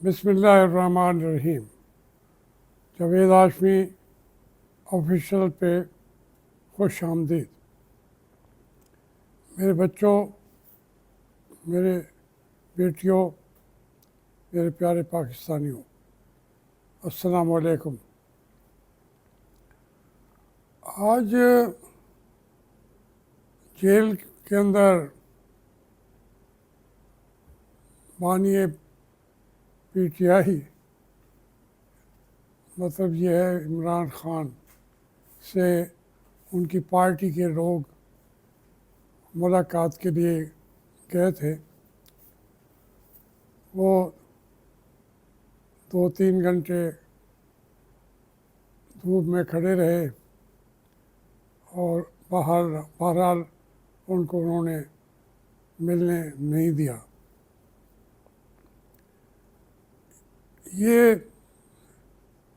बिस्मिल्लाहिर्रहमानिर्रहीम। जावेद हाशमी ऑफिशियल पे खुश आमदीद। मेरे बच्चों, मेरे बेटियों, मेरे प्यारे पाकिस्तानियों, अस्सलाम वालेकुम। आज जेल के अंदर बानिए पीटीआई मतलब ये है इमरान खान से उनकी पार्टी के लोग मुलाकात के लिए गए थे। वो 2-3 घंटे धूप में खड़े रहे और बहरहाल उनको उन्होंने मिलने नहीं दिया। ये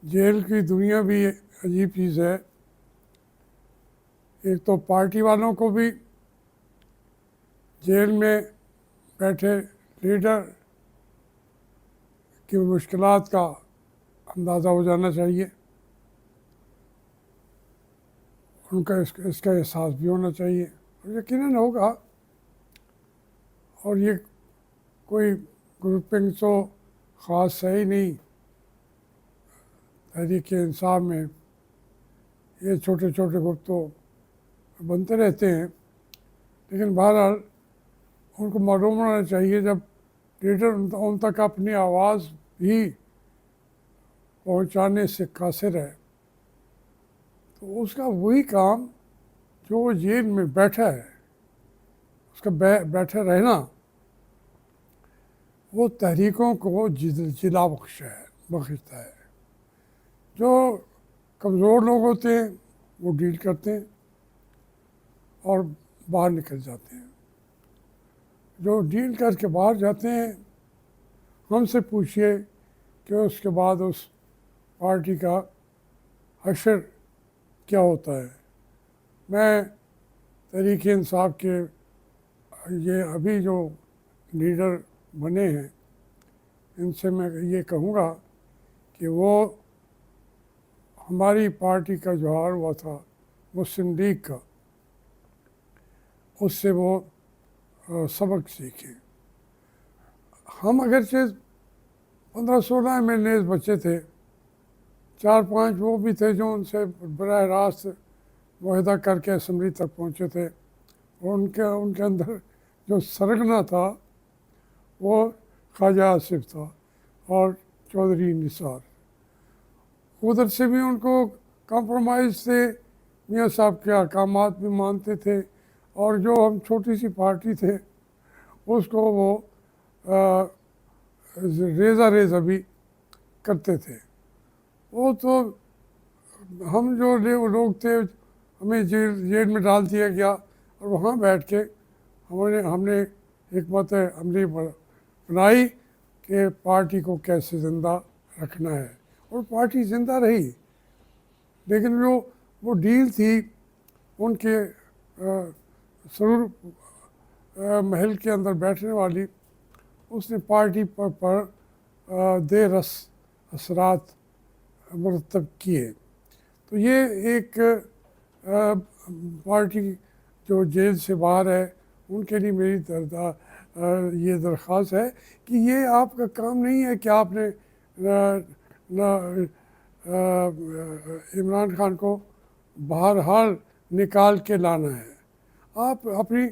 जेल की दुनिया भी अजीब चीज़ है। एक तो पार्टी वालों को भी जेल में बैठे लीडर की मुश्किलात का अंदाज़ा हो जाना चाहिए, उनका इसका एहसास भी होना चाहिए और यकीनन होगा। और ये कोई ग्रुपिंग तो ख़ास है ही नहीं तहरीक इंसाफ में। ये छोटे छोटे ग्रुप तो बनते रहते हैं, लेकिन बहरहाल उनको मालूम होना चाहिए जब लीडर उन तक अपनी आवाज़ भी पहुंचाने से कासिर है तो उसका वही काम जो वो जेल में बैठा है उसका बैठा रहना वो तहरीकों को जिला बख्शता है। जो कमज़ोर लोग होते हैं वो डील करते हैं और बाहर निकल जाते हैं। जो डील करके बाहर जाते हैं, हमसे पूछिए कि उसके बाद उस पार्टी का हशर क्या होता है। मैं तहरीक इंसाफ के ये अभी जो लीडर बने हैं इनसे मैं ये कहूँगा कि वो हमारी पार्टी का जो हार हुआ था मुस्लिम लीग का, उससे वो सबक सीखे। हम अगरचे 15-16 MLAs बचे थे, 4-5 वो भी थे जो उनसे बराह रास्त मुआहदा करके असम्बली तक पहुँचे थे और उनके अंदर जो सरगना था वो ख्वाजा आसिफ था और चौधरी निसार। उधर से भी उनको कॉम्प्रोमाइज़ थे, मियाँ साहब के अहकामात भी मानते थे और जो हम छोटी सी पार्टी थे उसको वो रेज़ा भी करते थे। वो तो हम जो लोग थे हमें जेल में डाल दिया गया और वहाँ बैठ के हमने हिकमत अमली बनाई कि पार्टी को कैसे ज़िंदा रखना है और पार्टी ज़िंदा रही। लेकिन वो डील थी उनके सरूर महल के अंदर बैठने वाली, उसने पार्टी पर देरस असरात मुरतब किए। तो ये एक पार्टी जो जेल से बाहर है उनके लिए मेरी ये दरख्वास्त है कि ये आपका काम नहीं है कि आपने इमरान खान को बहरहाल निकाल के लाना है। आप अपनी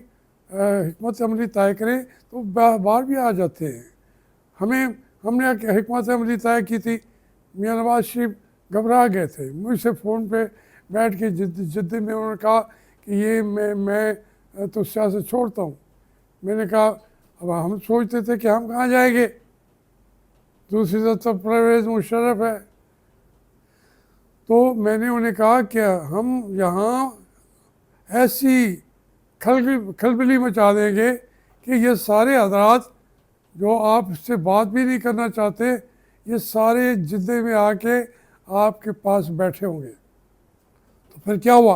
हिकमत अमली तय करें तो बाहर भी आ जाते हैं। हमने हिकमत अमली तय की थी, मियाँ नवाज शरीफ घबरा गए थे। मुझसे फ़ोन पे बैठ के जिद्दी में उन्होंने कहा कि ये मैं तो सियासत छोड़ता हूँ। मैंने कहा अब हम सोचते थे कि हम कहाँ जाएंगे, दूसरी तरफ परवेज़ मुशर्रफ है। तो मैंने उन्हें कहा कि हम यहाँ ऐसी खलबली मचा देंगे कि ये सारे हज़रात जो आपसे बात भी नहीं करना चाहते ये सारे जिद्दे में आके आपके पास बैठे होंगे। तो फिर क्या हुआ,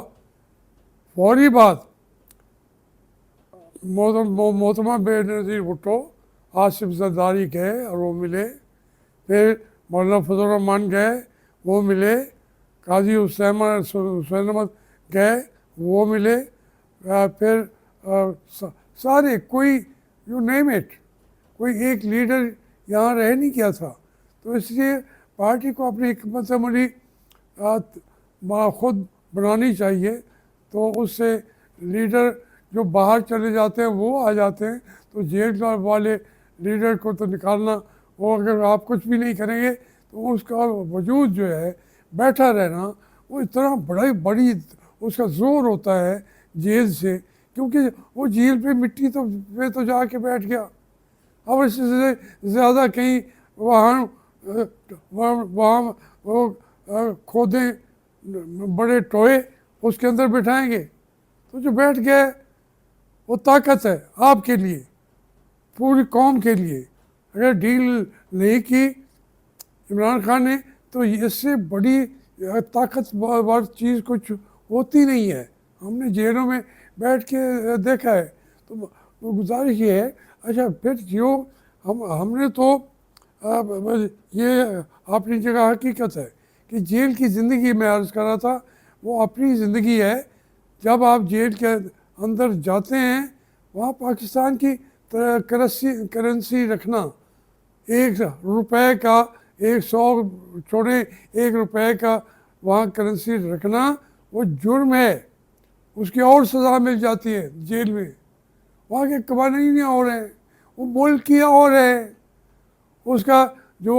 फौरी बात मोहतरमा बेनज़ीर भुट्टो आसिफ जरदारी गए और वो मिले फिर मौलाना फजल रहमान गए, वो मिले, काजी हुसैन अहमद गए, वो मिले, फिर सारे, कोई यू नेम इट, कोई एक लीडर यहाँ रह नहीं गया था। तो इसलिए पार्टी को अपनी हिकमत अमली खुद बनानी चाहिए। तो उससे लीडर जो बाहर चले जाते हैं वो आ जाते हैं, तो जेल वाले लीडर को तो निकालना, वो अगर आप कुछ भी नहीं करेंगे तो उसका वजूद जो है, बैठा रहना, वो इतना बड़ी उसका ज़ोर होता है जेल से, क्योंकि वो जेल पे मिट्टी तो जाके बैठ गया। अब इससे ज़्यादा कहीं वहाँ वहाँ वो खोदें बड़े टोए, उसके अंदर बिठाएंगे, तो जो बैठ गए वो ताकत है आपके लिए, पूरी कौम के लिए। अगर डील नहीं की इमरान खान ने, तो इससे बड़ी ताकतवर चीज़ कुछ होती नहीं है। हमने जेलों में बैठ के देखा है। तो गुजारिश ये है, अच्छा फिर जो हमने तो ये अपनी जगह हकीकत है कि जेल की ज़िंदगी में अर्ज़ कर रहा था, वो अपनी ज़िंदगी है। जब आप जेल के अंदर जाते हैं, वहाँ पाकिस्तान की करेंसी रखना, 1 रुपए का, 100 छोड़े 1 रुपए का वहाँ करेंसी रखना, वो जुर्म है। उसकी और सज़ा मिल जाती है जेल में। वहाँ के कवानीन और हैं, वो मुल्क की और है, उसका जो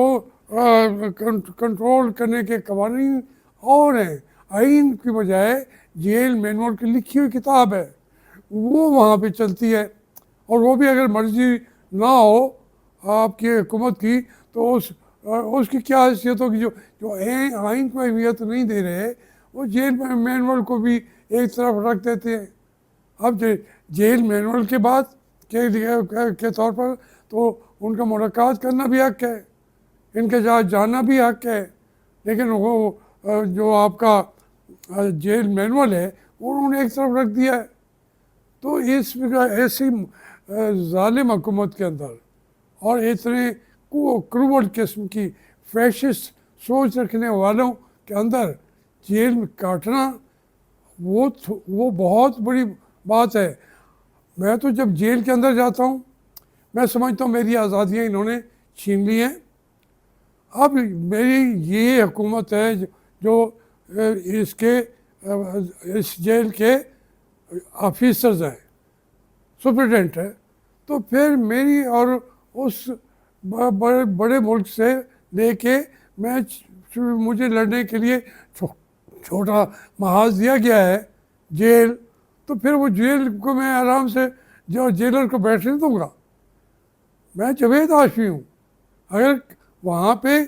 कंट्रोल करने के कवानीन और हैं। आइन की बजाय जेल मैनुअल की लिखी हुई किताब है, वो वहाँ पे चलती है। और वो भी अगर मर्जी ना हो आपकी हुकूमत की, तो उसकी क्या हैसियत होगी? जो आइन को अहमियत नहीं दे रहे, वो जेल में मैनुअल को भी एक तरफ रख देते हैं। अब जेल मैनुअल के बाद के तौर पर तो उनका मुलाकात करना भी हक है, इनके साथ जाना भी हक है, लेकिन वो जो आपका जेल मैनुअल है उन्होंने एक तरफ रख दिया है। तो इस ऐसी जालिम हुकूमत के अंदर और इतने क्रूवल किस्म की फैशिस्ट सोच रखने वालों के अंदर जेल में काटना, वो बहुत बड़ी बात है। मैं तो जब जेल के अंदर जाता हूँ, मैं समझता हूँ मेरी आज़ादियाँ इन्होंने छीन ली हैं। अब मेरी ये हुकूमत है जो इस जेल के ऑफिसर्स हैं, सुप्रिटेंडेंट है, तो फिर मेरी और उस बड़े मुल्क से लेके मुझे लड़ने के लिए छोटा महाज दिया गया है जेल। तो फिर वो जेल को मैं आराम से जो जेलर को बैठने दूंगा? मैं जावेद हाशमी हूँ। अगर वहाँ पे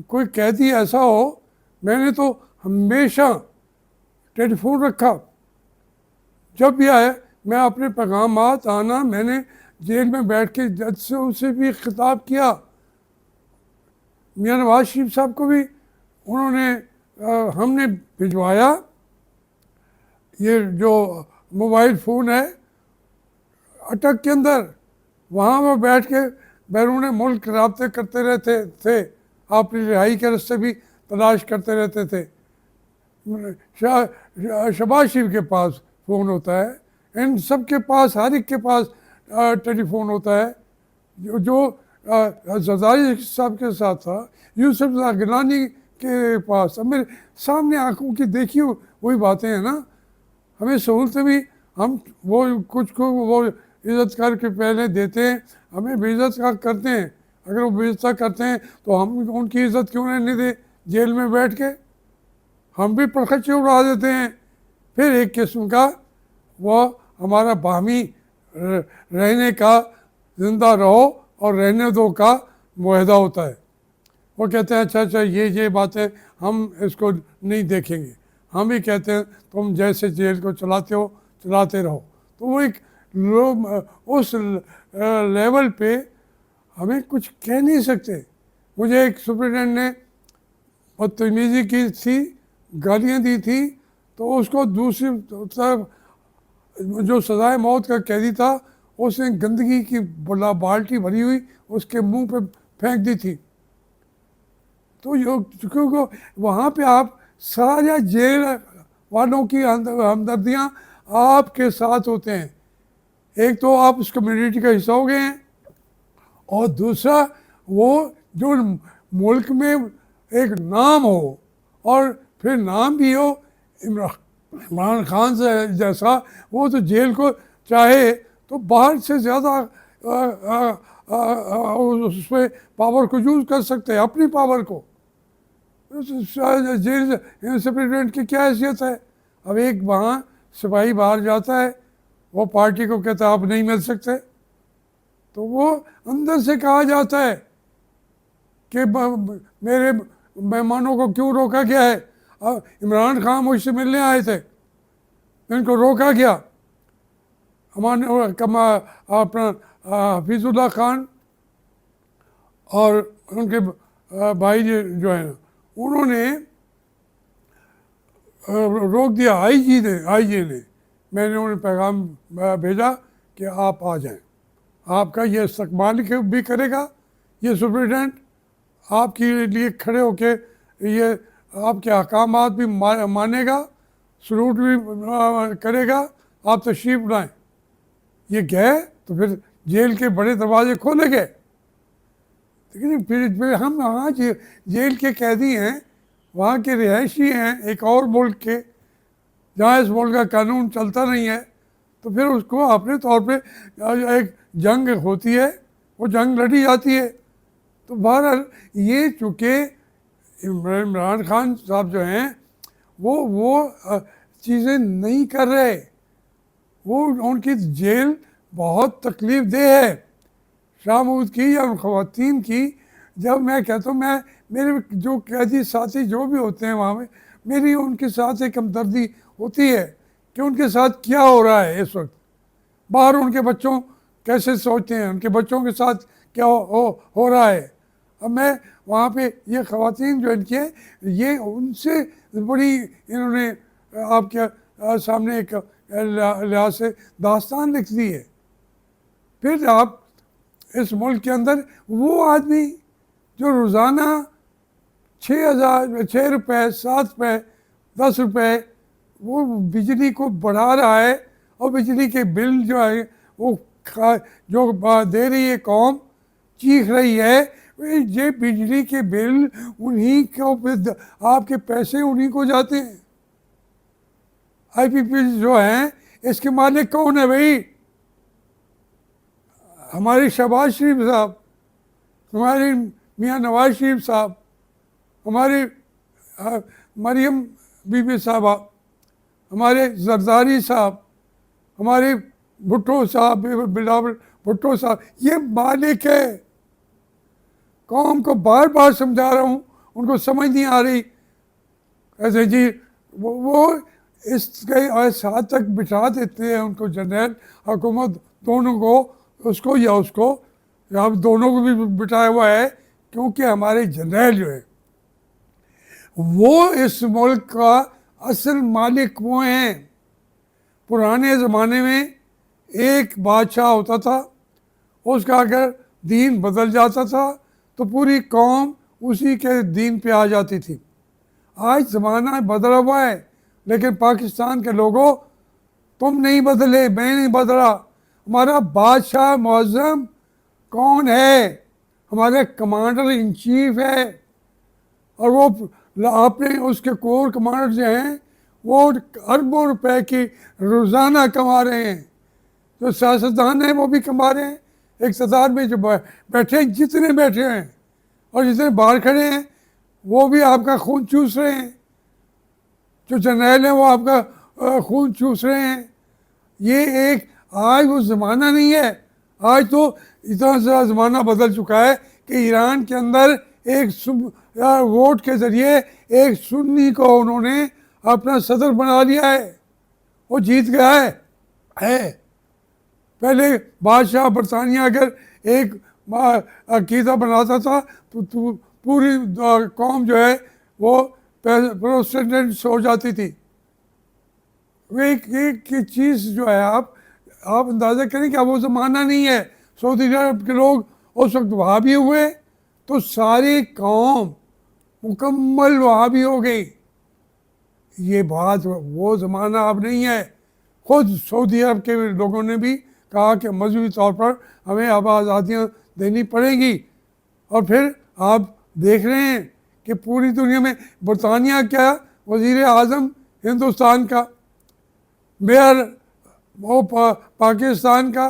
कोई कैदी ऐसा हो, मैंने तो हमेशा टेलीफोन रखा, जब भी आए मैं अपने पैगामात आना, मैंने जेल में बैठ के जज से उनसे भी खिताब किया। मियाँ नवाज शरीफ साहब को भी हमने भिजवाया ये जो मोबाइल फ़ोन है अटक के अंदर, वहाँ पर बैठ के बैरून मुल्क रबते करते रहते थे, अपनी रिहाई के रास्ते भी तलाश करते रहते थे। शहबाज शरीफ के पास फ़ोन होता है, इन सब के पास, हर एक के पास टेलीफोन होता है। जो जरदारी साहब के साथ था, यूसुफ गिलानी के पास, अब मेरे सामने आंखों की देखी वही बातें हैं ना। हमें सहूलतें भी हम वो कुछ को वो इज़्ज़त करके पहले देते हैं, हमें बेइज्जत करते हैं। अगर वो बेइज्जत करते हैं तो हम उनकी इज़्ज़त क्यों रहने दें जेल में बैठ के? हम भी परखचे उड़ा देते हैं। फिर एक किस्म का वो हमारा बाहमी रहने का, ज़िंदा रहो और रहने दो का मुआहदा होता है। वो कहते हैं अच्छा अच्छा ये बातें हम इसको नहीं देखेंगे, हम भी कहते हैं तुम जैसे जेल को चलाते हो चलाते रहो। तो वो एक उस लेवल पे हमें कुछ कह नहीं सकते। मुझे एक सुप्रिटेंडेंट ने बदतमीज़ी की थी, गालियाँ दी थी, तो उसको दूसरी तरफ जो सजाए मौत का कैदी था, उसने गंदगी की बाल्टी भरी हुई उसके मुंह पे फेंक दी थी। तो क्योंकि वहाँ पे आप सारा जेल वालों की हमदर्दियाँ आपके साथ होते हैं। एक तो आप उस कम्युनिटी का हिस्सा हो गए हैं, और दूसरा वो जो मुल्क में एक नाम हो, और फिर नाम भी हो इमरान खान से जैसा, वो तो जेल को चाहे तो बाहर से ज़्यादा उस पर पावर को यूज़ कर सकते हैं, अपनी पावर को। जेल से प्रेसिडेंट की क्या हैसियत है? अब एक वहाँ सिपाही बाहर जाता है, वो पार्टी को कहता है आप नहीं मिल सकते, तो वो अंदर से कहा जाता है कि मेरे मेहमानों को क्यों रोका गया है? इमरान खान मुझसे मिलने आए थे, इनको रोका गया। हमारे अपना हफीज़ुल्लाह खान और उनके भाई जो है ना, उन्होंने रोक दिया। आईजी ने मैंने उन्हें पैगाम भेजा कि आप आ जाएं, आपका ये इस्तकबाल भी करेगा, ये सुप्रिटेंडेंट आपके लिए खड़े होके ये आपके अहकामात भी मानेगा, सलूट भी करेगा, आप तशरीफ़ लाएँ। ये गए तो फिर जेल के बड़े दरवाजे खोले गए, लेकिन फिर हम वहाँ जेल के कैदी हैं, वहाँ के रिहायशी हैं एक और मुल्क के, जहाँ इस मुल्क का कानून चलता नहीं है, तो फिर उसको अपने तौर पे एक जंग होती है, वो जंग लड़ी जाती है। तो बहरहाल ये चूँकि इमरान खान साहब जो हैं वो चीज़ें नहीं कर रहे, वो उनकी जेल बहुत तकलीफ़ देह है। शाह महमूद की या ख़वातीन की, जब मैं कहता हूँ, मैं मेरे जो कैदी साथी जो भी होते हैं वहाँ में, मेरी उनके साथ एक हमदर्दी होती है कि उनके साथ क्या हो रहा है इस वक्त, बाहर उनके बच्चों कैसे सोचते हैं, उनके बच्चों के साथ क्या हो रहा है। अब मैं वहाँ पे ये ख़वातीन जो इनकी है, ये उनसे बड़ी इन्होंने आपके सामने एक लिहाज से दास्तान लिख दी है। फिर आप इस मुल्क के अंदर वो आदमी जो रोज़ाना 6 रुपये 7 रुपये 10 रुपये वो बिजली को बढ़ा रहा है, और बिजली के बिल जो है वो जो दे रही है कौम, चीख रही है, ये बिजली के बिल उन्हीं को, आपके पैसे उन्हीं को जाते हैं। IPP जो हैं इसके मालिक कौन है भाई? हमारे शहबाज शरीफ साहब, हमारे मियाँ नवाज शरीफ साहब, हमारे मरियम बीबी साहबा, हमारे जरदारी साहब, हमारे भुट्टो साहब, बिलावल भुट्टो साहब, ये मालिक है। कौम को बार बार समझा रहा हूँ, उनको समझ नहीं आ रही। ऐसे जी वो इसके इस हद तक बिठा देते हैं उनको, जनरल हुकूमत दोनों को, उसको या उसको, या दोनों को भी बिठाया हुआ है, क्योंकि हमारे जनरल जो है वो इस मुल्क का असल मालिक वो हैं। पुराने ज़माने में एक बादशाह होता था, उसका अगर दीन बदल जाता था तो पूरी कौम उसी के दीन पे आ जाती थी। आज ज़माना बदला हुआ है, लेकिन पाकिस्तान के लोगों, तुम नहीं बदले, मैं नहीं बदला। हमारा बादशाह मुअज़्ज़म कौन है? हमारे कमांडर इन चीफ है, और वो आपने उसके कोर कमांडर जो हैं वो अरबों रुपए की रोज़ाना कमा रहे हैं। जो सियासतदान हैं वो भी कमा रहे हैं, इक़्तिदार में जो बैठे हैं, जितने बैठे हैं और जितने बाहर खड़े हैं, वो भी आपका खून चूस रहे हैं। जो जनरल हैं वो आपका खून चूस रहे हैं। ये एक आज वो ज़माना नहीं है। आज तो इतना सा ज़माना बदल चुका है कि ईरान के अंदर एक वोट के ज़रिए एक सुन्नी को उन्होंने अपना सदर बना लिया है, वो जीत गया है। पहले बादशाह बरतानिया अगर एक अकीदा बनाता था तो पूरी कौम जो है वो प्रोटेस्टेंट हो जाती थी। वो एक चीज़ जो है, आप अंदाज़ा करें कि अब वो ज़माना नहीं है। सऊदी अरब के लोग उस वक्त वहाँ भी हुए तो सारी कौम मुकम्मल वहाबी हो गई। ये बात वो ज़माना अब नहीं है। खुद सऊदी अरब के लोगों ने भी कहा कि मजहबी तौर पर हमें अब आज़ादियाँ देनी पड़ेगी। और फिर आप देख रहे हैं कि पूरी दुनिया में बरतानिया क्या, वज़ीर आज़म हिंदुस्तान का, मेयर वो पाकिस्तान का,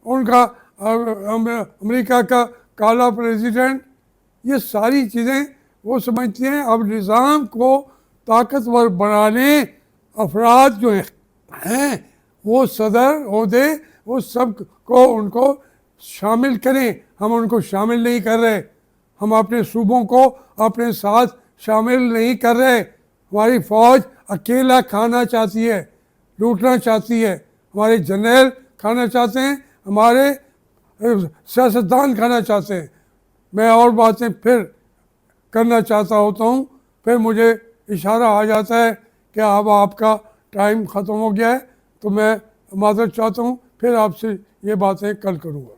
उनका अमेरिका का काला प्रेसिडेंट, ये सारी चीज़ें वो समझते हैं अब निज़ाम को ताकतवर बनाने अफराद जो हैं वो सदर ओहदे वो सब को उनको शामिल करें। हम उनको शामिल नहीं कर रहे, हम अपने सूबों को अपने साथ शामिल नहीं कर रहे। हमारी फ़ौज अकेला खाना चाहती है, लूटना चाहती है, हमारे जनरल खाना चाहते हैं, हमारे सियासतदान खाना चाहते हैं। मैं और बातें फिर करना चाहता होता हूँ, फिर मुझे इशारा आ जाता है कि अब आपका टाइम ख़त्म हो गया है, तो मैं माज़रत चाहता हूँ, फिर आपसे ये बातें कल करूँगा।